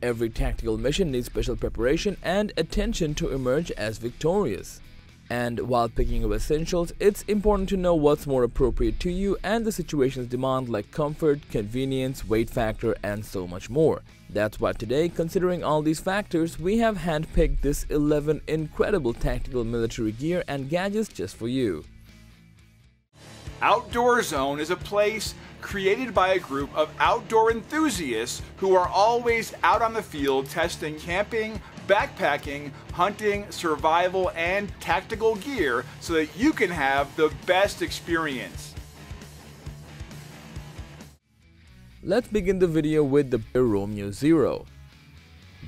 Every tactical mission needs special preparation and attention to emerge as victorious. And while picking up essentials, it's important to know what's more appropriate to you and the situation's demand, like comfort, convenience, weight factor, and so much more. That's why today, considering all these factors, we have handpicked this 11 incredible tactical military gear and gadgets just for you. Outdoor Zone is a place created by a group of outdoor enthusiasts who are always out on the field testing camping, backpacking, hunting, survival, and tactical gear so that you can have the best experience. Let's begin the video with the Romeo Zero.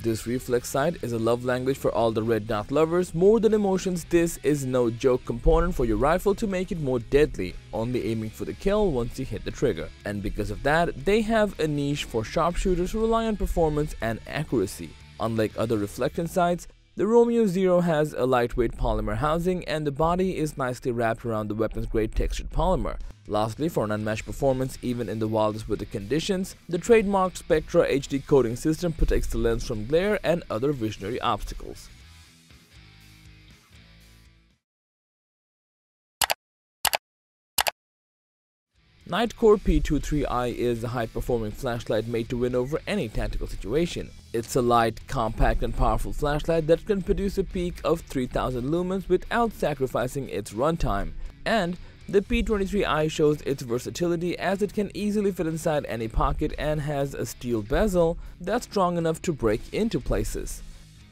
This reflex sight is a love language for all the red dot lovers. More than emotions, this is no joke component for your rifle to make it more deadly, only aiming for the kill once you hit the trigger. And because of that, they have a niche for sharpshooters who rely on performance and accuracy. Unlike other reflection sights, the Romeo Zero has a lightweight polymer housing and the body is nicely wrapped around the weapon's grade textured polymer. Lastly, for an unmatched performance even in the wildest weather conditions, the trademarked Spectra HD coating system protects the lens from glare and other visionary obstacles. Nitecore P23i is a high-performing flashlight made to win over any tactical situation. It's a light, compact and powerful flashlight that can produce a peak of 3000 lumens without sacrificing its runtime. And the P23i shows its versatility as it can easily fit inside any pocket and has a steel bezel that's strong enough to break into places.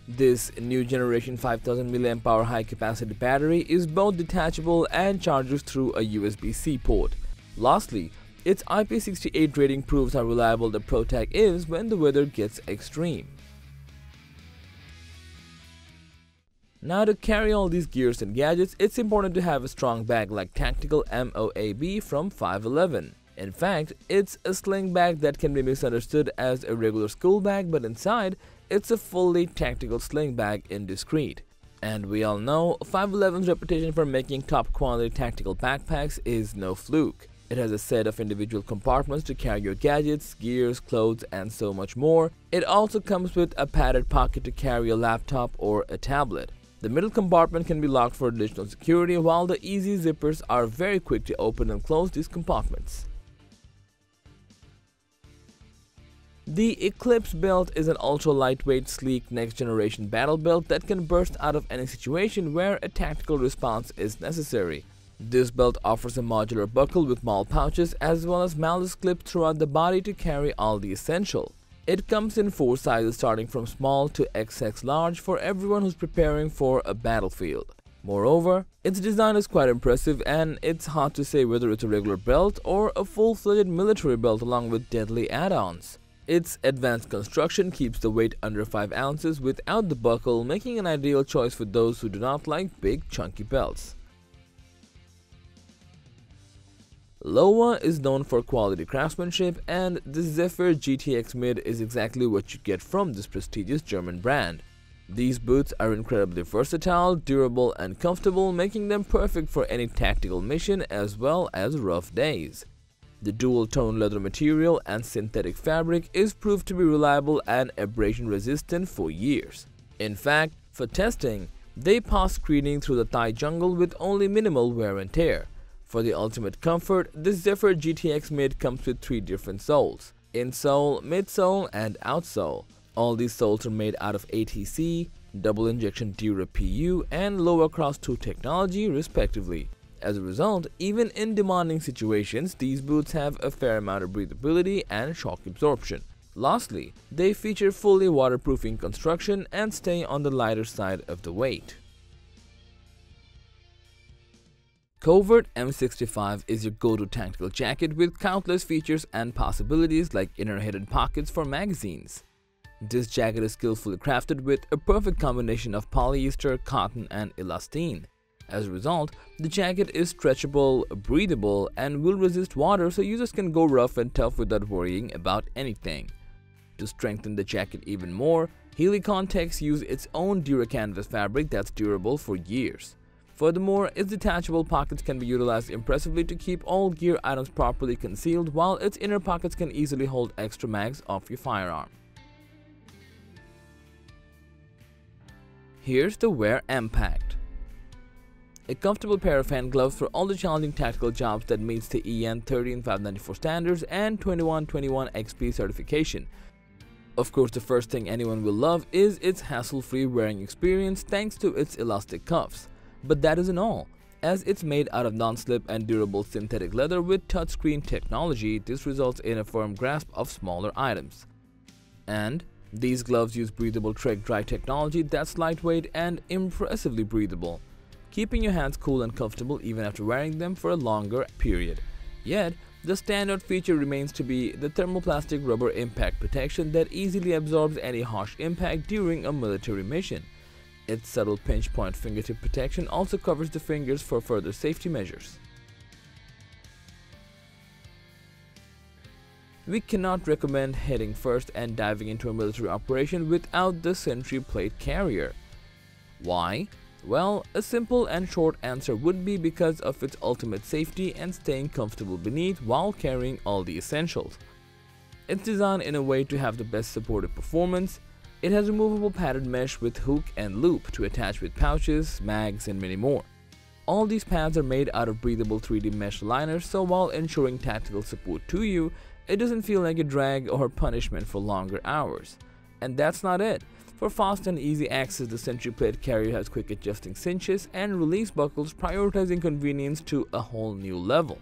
This new generation 5000 mAh high-capacity battery is both detachable and charges through a USB-C port. Lastly, its IP68 rating proves how reliable the ProTac is when the weather gets extreme. Now, to carry all these gears and gadgets, it's important to have a strong bag like Tactical MOAB from 511. In fact, it's a sling bag that can be misunderstood as a regular school bag, but inside, it's a fully tactical sling bag in discreet. And we all know 511's reputation for making top quality tactical backpacks is no fluke. It has a set of individual compartments to carry your gadgets, gears, clothes, and so much more. It also comes with a padded pocket to carry a laptop or a tablet. The middle compartment can be locked for additional security, while the easy zippers are very quick to open and close these compartments. The Eclipse belt is an ultra-lightweight, sleek, next-generation battle belt that can burst out of any situation where a tactical response is necessary. This belt offers a modular buckle with maul pouches as well as mallet clips throughout the body to carry all the essential. It comes in 4 sizes starting from small to XX large for everyone who's preparing for a battlefield. Moreover, its design is quite impressive and it's hard to say whether it's a regular belt or a full-fledged military belt along with deadly add-ons. Its advanced construction keeps the weight under 5 ounces without the buckle, making an ideal choice for those who do not like big chunky belts. Lowa is known for quality craftsmanship, and the Zephyr GTX Mid is exactly what you get from this prestigious German brand. These boots are incredibly versatile, durable and comfortable, making them perfect for any tactical mission as well as rough days. The dual-tone leather material and synthetic fabric is proved to be reliable and abrasion resistant for years. In fact, for testing, they pass screening through the Thai jungle with only minimal wear and tear. For the ultimate comfort, the Zephyr GTX Mid comes with 3 different soles: insole, midsole, and outsole. All these soles are made out of ATC, double injection Dura PU, and Lowa Cross 2 technology respectively. As a result, even in demanding situations, these boots have a fair amount of breathability and shock absorption. Lastly, they feature fully waterproofing construction and stay on the lighter side of the weight. Covert M65 is your go-to tactical jacket with countless features and possibilities like inner hidden pockets for magazines. This jacket is skillfully crafted with a perfect combination of polyester, cotton, and elastane. As a result, the jacket is stretchable, breathable, and will resist water so users can go rough and tough without worrying about anything. To strengthen the jacket even more, Helicon Techs use its own Duracanvas fabric that's durable for years. Furthermore, its detachable pockets can be utilized impressively to keep all gear items properly concealed, while its inner pockets can easily hold extra mags off your firearm. Here's the wear impact. A comfortable pair of hand gloves for all the challenging tactical jobs that meets the EN 13594 standards and 2121 XP certification. Of course, the first thing anyone will love is its hassle-free wearing experience thanks to its elastic cuffs. But that isn't all. As it's made out of non-slip and durable synthetic leather with touchscreen technology, this results in a firm grasp of smaller items. And these gloves use breathable Trek Dry technology that's lightweight and impressively breathable, keeping your hands cool and comfortable even after wearing them for a longer period. Yet, the standout feature remains to be the thermoplastic rubber impact protection that easily absorbs any harsh impact during a military mission. Its subtle pinch point fingertip protection also covers the fingers for further safety measures. We cannot recommend heading first and diving into a military operation without the Sentry Plate carrier. Why? Well, a simple and short answer would be because of its ultimate safety and staying comfortable beneath while carrying all the essentials. It's designed in a way to have the best supportive performance. It has removable padded mesh with hook and loop to attach with pouches, mags, and many more. All these pads are made out of breathable 3D mesh liners, so while ensuring tactical support to you, it doesn't feel like a drag or punishment for longer hours. And that's not it. For fast and easy access, the Sentry Plate carrier has quick adjusting cinches and release buckles, prioritizing convenience to a whole new level.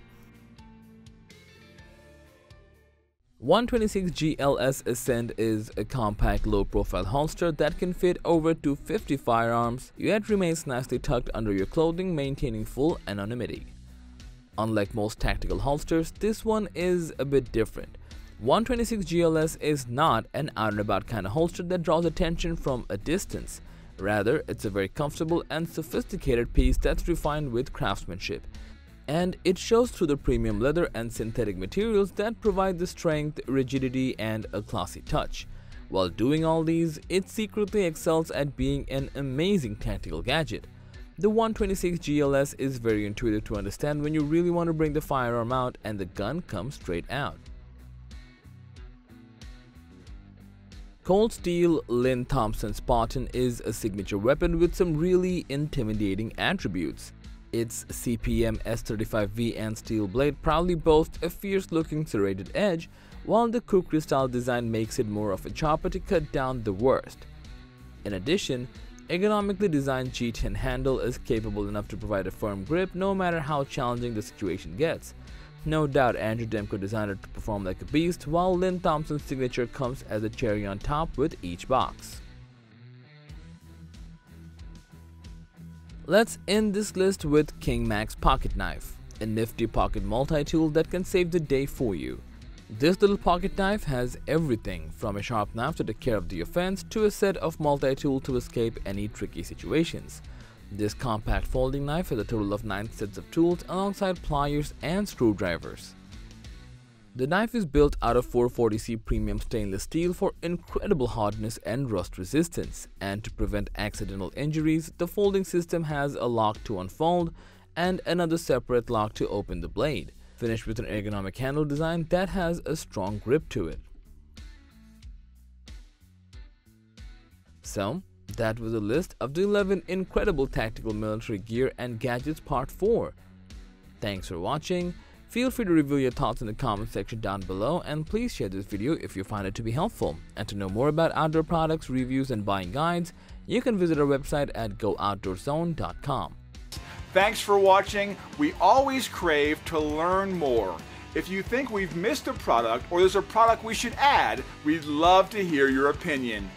126 GLS Ascend is a compact, low-profile holster that can fit over 250 firearms, yet remains nicely tucked under your clothing, maintaining full anonymity. Unlike most tactical holsters, this one is a bit different. 126 GLS is not an out-and-about kind of holster that draws attention from a distance. Rather, it's a very comfortable and sophisticated piece that's refined with craftsmanship. And it shows through the premium leather and synthetic materials that provide the strength, rigidity, and a classy touch. While doing all these, it secretly excels at being an amazing tactical gadget. The 126 GLS is very intuitive to understand when you really want to bring the firearm out and the gun comes straight out. Cold Steel Lynn Thompson Spartan is a signature weapon with some really intimidating attributes. Its CPM S35V and steel blade proudly boasts a fierce-looking serrated edge, while the kukri-style design makes it more of a chopper to cut down the worst. In addition, ergonomically designed G10 handle is capable enough to provide a firm grip no matter how challenging the situation gets. No doubt Andrew Demko designed it to perform like a beast, while Lynn Thompson's signature comes as a cherry on top with each box. Let's end this list with King Max Pocket Knife, a nifty pocket multi-tool that can save the day for you. This little pocket knife has everything from a sharp knife to take care of the offense to a set of multi-tools to escape any tricky situations. This compact folding knife has a total of 9 sets of tools alongside pliers and screwdrivers. The knife is built out of 440C premium stainless steel for incredible hardness and rust resistance, and to prevent accidental injuries, the folding system has a lock to unfold and another separate lock to open the blade, finished with an ergonomic handle design that has a strong grip to it. So, that was a list of the 11 incredible tactical military gear and gadgets part 4. Thanks for watching. Feel free to review your thoughts in the comment section down below, and please share this video if you find it to be helpful. And to know more about outdoor products, reviews, and buying guides, you can visit our website at gooutdoorzone.com. Thanks for watching. We always crave to learn more. If you think we've missed a product or there's a product we should add, we'd love to hear your opinion.